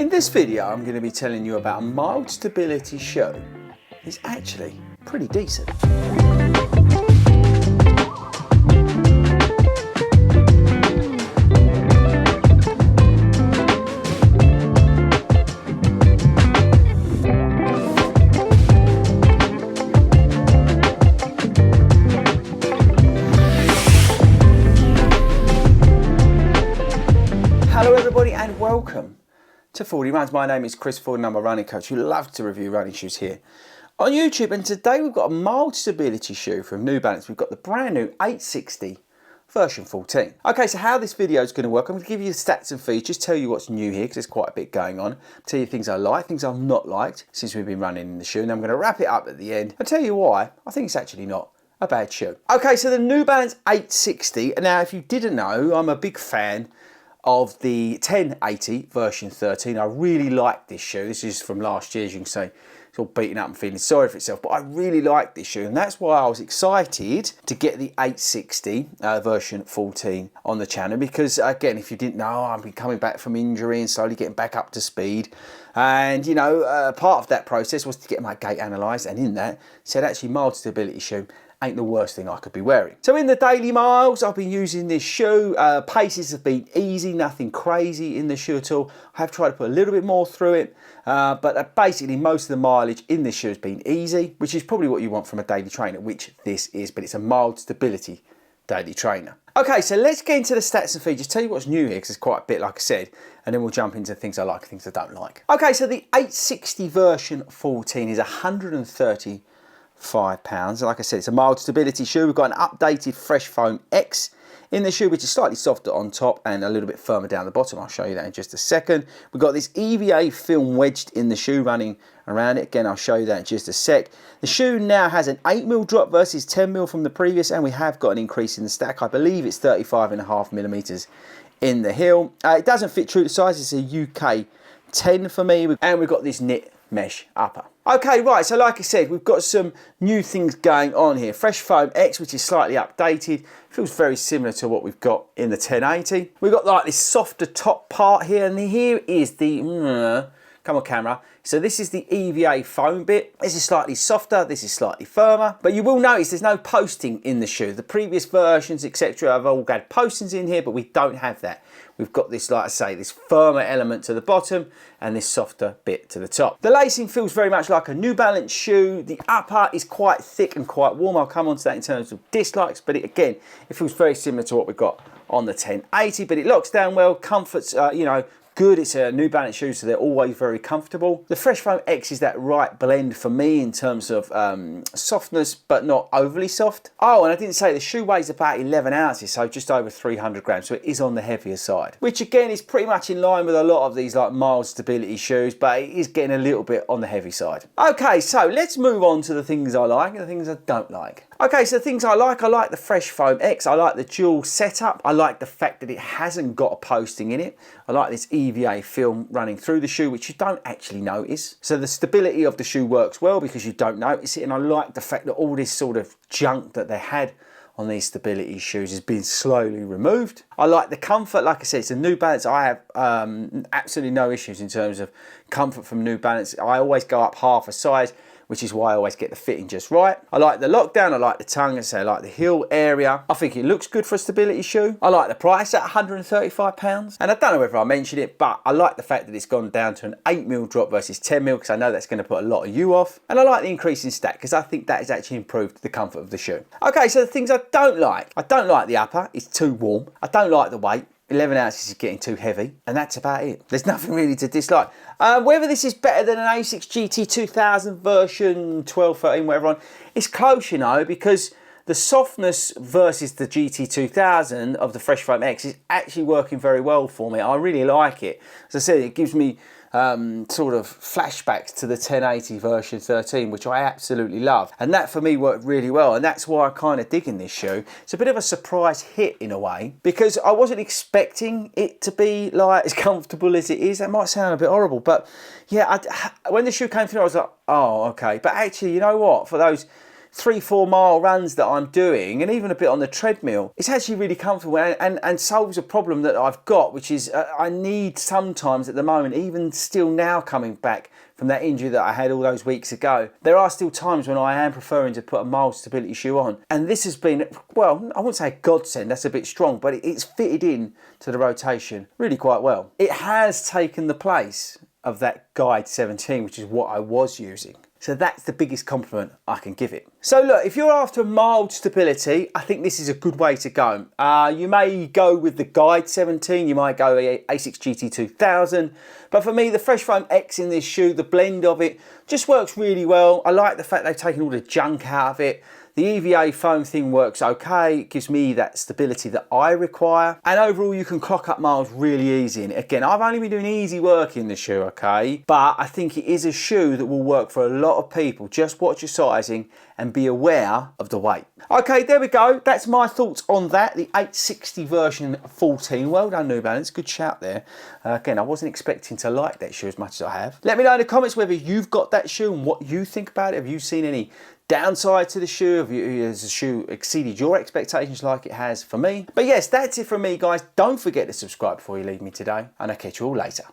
In this video, I'm going to be telling you about a mild stability shoe. It's actually pretty decent. Hello everybody and welcome to FORDY Runs. My name is Chris Ford and I'm a running coach who loves to review running shoes here on YouTube. And today we've got a mild stability shoe from New Balance. We've got the brand new 860 version 14. Okay, so how this video is going to work, I'm going to give you the stats and features, tell you what's new here because there's quite a bit going on, tell you things I like, things I've not liked since we've been running in the shoe, and I'm going to wrap it up at the end and tell you why I think it's actually not a bad shoe. Okay, so the New Balance 860, now if you didn't know, I'm a big fan of the 1080 version 13. I really like this shoe. This is from last year, as you can see. It's all beaten up and feeling sorry for itself, but I really like this shoe, and that's why I was excited to get the 860 version 14 on the channel, because again, if you didn't know, I've been coming back from injury and slowly getting back up to speed, and you know, part of that process was to get my gait analysed, and in that said actually mild stability shoe ain't the worst thing I could be wearing. So in the daily miles, I've been using this shoe. Paces have been easy, nothing crazy in the shoe at all. I have tried to put a little bit more through it, but basically most of the mileage in this shoe has been easy, which is probably what you want from a daily trainer, which this is, but it's a mild stability daily trainer. Okay, so let's get into the stats and features, tell you what's new here, because there's quite a bit, like I said, and then we'll jump into things I like and things I don't like. Okay, so the 860 version 14 is 130 £5. Like I said, it's a mild stability shoe. We've got an updated Fresh Foam X in the shoe, which is slightly softer on top and a little bit firmer down the bottom. I'll show you that in just a second. We've got this EVA film wedged in the shoe running around it. Again, I'll show you that in just a sec. The shoe now has an 8mm drop versus 10mm from the previous, and we have got an increase in the stack. I believe it's 35.5mm in the heel. It doesn't fit true to size. It's a UK 10 for me, and we've got this knit mesh upper. Okay, right, so like I said, we've got some new things going on here. Fresh Foam X, which is slightly updated, feels very similar to what we've got in the 1080. We've got like this softer top part here, and here is the, come on camera, so this is the EVA foam bit. This is slightly softer, this is slightly firmer, but you will notice there's no posting in the shoe. The previous versions, etc., have all had postings in here, but we don't have that. We've got this, like I say, this firmer element to the bottom and this softer bit to the top. The lacing feels very much like a New Balance shoe. The upper is quite thick and quite warm. I'll come on to that in terms of dislikes, but again, it feels very similar to what we've got on the 1080, but it locks down well, comfort's, you know, good. It's a New Balance shoe, so they're always very comfortable. The Fresh Foam X is that right blend for me in terms of softness, but not overly soft. Oh, and I didn't say the shoe weighs about 11 ounces, so just over 300 grams, so it is on the heavier side, which again is pretty much in line with a lot of these like mild stability shoes, but it is getting a little bit on the heavy side. Okay, so let's move on to the things I like and the things I don't like. Okay, so the things I like the Fresh Foam X. I like the dual setup. I like the fact that it hasn't got a posting in it. I like this EVA film running through the shoe, which you don't actually notice. So the stability of the shoe works well because you don't notice it. And I like the fact that all this sort of junk that they had on these stability shoes has been slowly removed. I like the comfort. Like I said, it's a New Balance. I have absolutely no issues in terms of comfort from New Balance. I always go up half a size, which is why I always get the fitting just right. I like the lockdown, I like the tongue, I say I like the heel area. I think it looks good for a stability shoe. I like the price at £135. And I don't know whether I mentioned it, but I like the fact that it's gone down to an 8mm drop versus 10mm, because I know that's gonna put a lot of you off. And I like the increase in stack, because I think that has actually improved the comfort of the shoe. Okay, so the things I don't like. I don't like the upper, it's too warm. I don't like the weight. 11 ounces is getting too heavy, and that's about it. There's nothing really to dislike. Whether this is better than an A6 GT 2000 version 12, 13, whatever on, it's close, you know, because the softness versus the GT 2000 of the Fresh Foam X is actually working very well for me. I really like it. As I said, it gives me sort of flashbacks to the 1080 version 13, which I absolutely love, and that for me worked really well, and that's why I kind of dig in this shoe. It's a bit of a surprise hit in a way, because I wasn't expecting it to be like as comfortable as it is. That might sound a bit horrible, but yeah, when the shoe came through I was like, oh okay, but actually, you know what, for those 3-4 mile runs that I'm doing, and even a bit on the treadmill, it's actually really comfortable and solves a problem that I've got, which is I need sometimes at the moment, even still now coming back from that injury that I had all those weeks ago, there are still times when I am preferring to put a mild stability shoe on. And this has been, well, I wouldn't say a godsend, that's a bit strong, but it's fitted in to the rotation really quite well. It has taken the place of that Guide 17, which is what I was using. So that's the biggest compliment I can give it. So look, if you're after mild stability, I think this is a good way to go. You may go with the Guide 17, you might go Asics GT 2000, but for me, the Fresh Foam X in this shoe, the blend of it, just works really well. I like the fact they've taken all the junk out of it. The EVA foam thing works okay. It gives me that stability that I require. And overall, you can clock up miles really easy. And again, I've only been doing easy work in the shoe, okay? But I think it is a shoe that will work for a lot of people. Just watch your sizing and be aware of the weight. Okay, there we go. That's my thoughts on that. The 860 version 14. Well done, New Balance. Good shout there. Again, I wasn't expecting to like that shoe as much as I have. Let me know in the comments whether you've got that shoe and what you think about it. Have you seen any downside to the shoe? Has the shoe exceeded your expectations like it has for me? But yes, that's it from me, guys. Don't forget to subscribe before you leave me today, and I'll catch you all later.